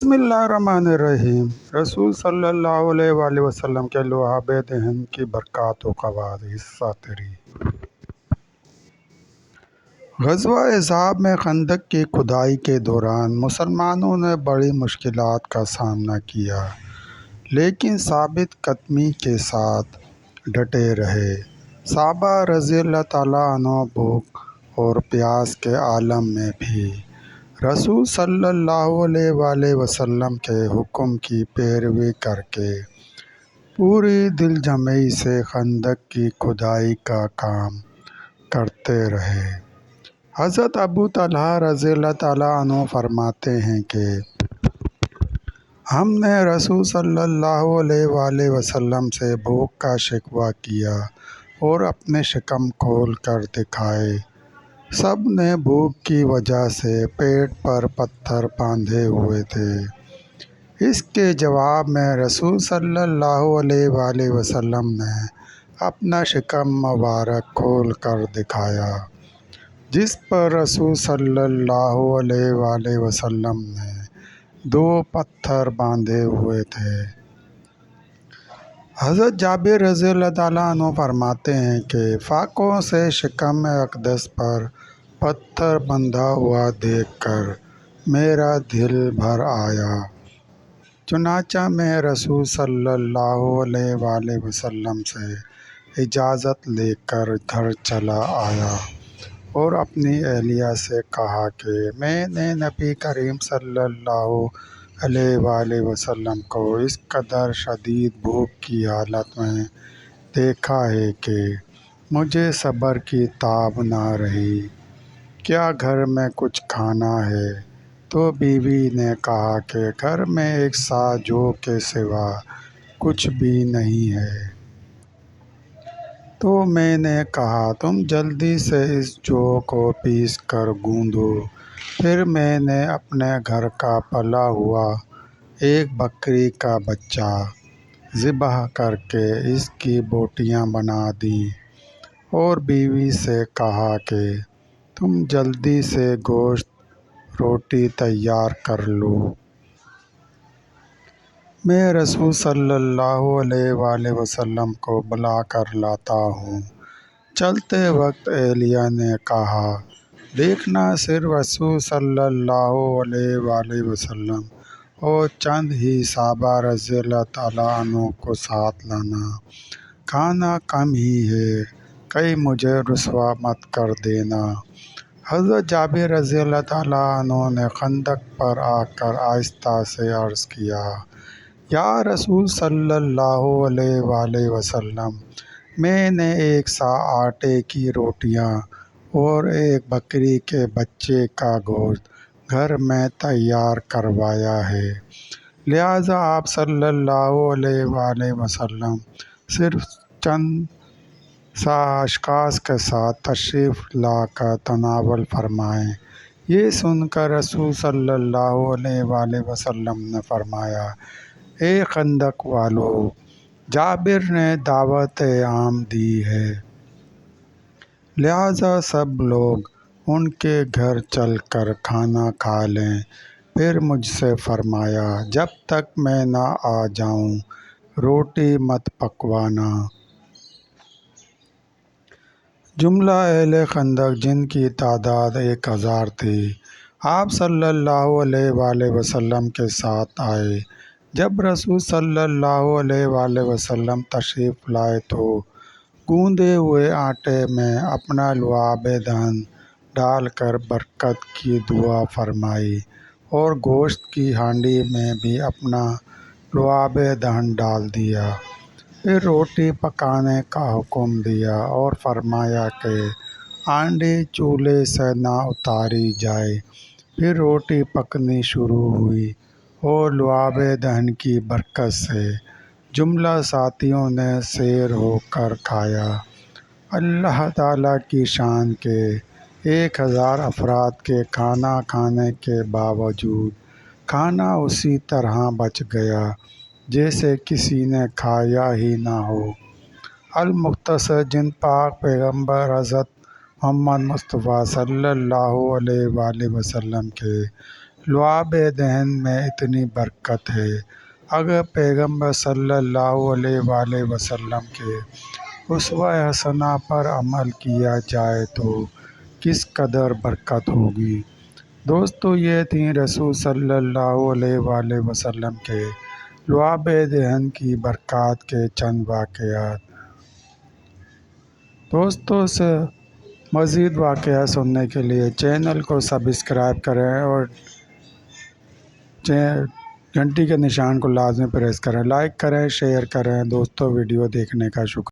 بسم اللہ الرحمن الرحیم۔ رسول صلی اللہ علیہ وآلہ وسلم کے لعاب دہن کی برکات و فوائد، حصہ 3۔ غزوہ احزاب میں خندق کی کھدائی کے دوران مسلمانوں نے بڑی مشکلات کا سامنا کیا، لیکن ثابت قدمی کے ساتھ ڈٹے رہے۔ صحابہ رضی اللہ تعالیٰ عنہ بھوک اور پیاس کے عالم میں بھی رسول صلی اللہ علیہ وآلہ وسلم کے حکم کی پیروی کر کے پوری دل جمعی سے خندق کی کھدائی کا کام کرتے رہے۔ حضرت ابو طلحہ رضی اللہ تعالیٰ عنہ فرماتے ہیں کہ ہم نے رسول صلی اللہ علیہ وآلہ وسلم سے بھوک کا شکوہ کیا اور اپنے شکم کھول کر دکھائے۔ سب نے بھوک کی وجہ سے پیٹ پر پتھر باندھے ہوئے تھے۔ اس کے جواب میں رسول صلی اللہ علیہ وآلہ وسلم نے اپنا شکم مبارک کھول کر دکھایا، جس پر رسول صلی اللہ علیہ وآلہ وسلم نے 2 پتھر باندھے ہوئے تھے۔ حضرت جابر رضی اللہ تعالیٰ عنہ فرماتے ہیں کہ فاقوں سے شکم اقدس پر پتھر بندھا ہوا دیکھ کر میرا دل بھر آیا۔ چنانچہ میں رسول صلی اللہ علیہ وآلہ وسلم سے اجازت لے کر گھر چلا آیا اور اپنی اہلیہ سے کہا کہ میں نے نبی کریم صلی اللہ علیہ وآلہ وسلم کو اس قدر شدید بھوک کی حالت میں دیکھا ہے کہ مجھے صبر کی تاب نہ رہی۔ کیا گھر میں کچھ کھانا ہے؟ تو بیوی نے کہا کہ گھر میں ایک سا جو کے سوا کچھ بھی نہیں ہے۔ تو میں نے کہا تم جلدی سے اس جو کو پیس کر گوندو۔ پھر میں نے اپنے گھر کا پلا ہوا ایک بکری کا بچہ ذبح کر کے اس کی بوٹیاں بنا دیں اور بیوی سے کہا کہ تم جلدی سے گوشت روٹی تیار کر لو، میں رسول صلی اللہ علیہ وآلہ وسلم کو بلا کر لاتا ہوں۔ چلتے وقت اہلیہ نے کہا دیکھنا، صرف رسول صلی اللہ علیہ وآلہ وسلم اور چند ہی صحابہ رضی اللہ تعالیٰ عنہ کو ساتھ لانا، کھانا کم ہی ہے، کہیں مجھے رسوا مت کر دینا۔ حضرت جابر رضی اللہ تعالیٰ عنہ نے خندق پر آ کر آہستہ سے عرض کیا، یا رسول صلی اللہ علیہ وآلہ وسلم، میں نے ایک سا آٹے کی روٹیاں اور ایک بکری کے بچے کا گوشت گھر میں تیار کروایا ہے، لہٰذا آپ صلی اللہ علیہ وآلہ وسلم صرف چند سا اشخاص کے ساتھ تشریف لا کر تناول فرمائیں۔ یہ سن کر رسول صلی اللہ علیہ وآلہ وسلم نے فرمایا، اے خندق والو، جابر نے دعوت عام دی ہے، لہٰذا سب لوگ ان کے گھر چل کر کھانا کھا لیں۔ پھر مجھ سے فرمایا جب تک میں نہ آ جاؤں روٹی مت پکوانا۔ جملہ اہل خندق، جن کی تعداد 1000 تھی، آپ صلی اللہ علیہ وآلہ وسلم کے ساتھ آئے۔ جب رسول صلی اللہ علیہ وآلہ وسلم تشریف لائے تو گوندے ہوئے آٹے میں اپنا لعاب دہن ڈال کر برکت کی دعا فرمائی اور گوشت کی ہانڈی میں بھی اپنا لعاب دہن ڈال دیا۔ پھر روٹی پکانے کا حکم دیا اور فرمایا کہ ہانڈی چولہے سے نہ اتاری جائے۔ پھر روٹی پکنی شروع ہوئی اور لعاب دہن کی برکت سے جملہ ساتھیوں نے سیر ہو کر کھایا۔ اللہ تعالیٰ کی شان کہ 1000 افراد کے کھانا کھانے کے باوجود کھانا اسی طرح بچ گیا جیسے کسی نے کھایا ہی نہ ہو۔ المختصر، جن پاک پیغمبر حضرت محمد مصطفیٰ صلی اللہ علیہ وآلہ وسلم کے لعاب دہن میں اتنی برکت ہے۔ اگر پیغمبر صلی اللہ علیہ وآلہ وسلم کے اسوہ حسنہ پر عمل کیا جائے تو کس قدر برکت ہوگی۔ دوستو، یہ تھیں رسول صلی اللہ علیہ وآلہ وسلم کے لعاب دہن کی برکات کے چند واقعات۔ دوستو، سے مزید واقعات سننے کے لیے چینل کو سبسکرائب کریں اور گھنٹی کے نشان کو لازمی پریس کریں، لائک کریں، شیئر کریں۔ دوستو، ویڈیو دیکھنے کا شکریہ۔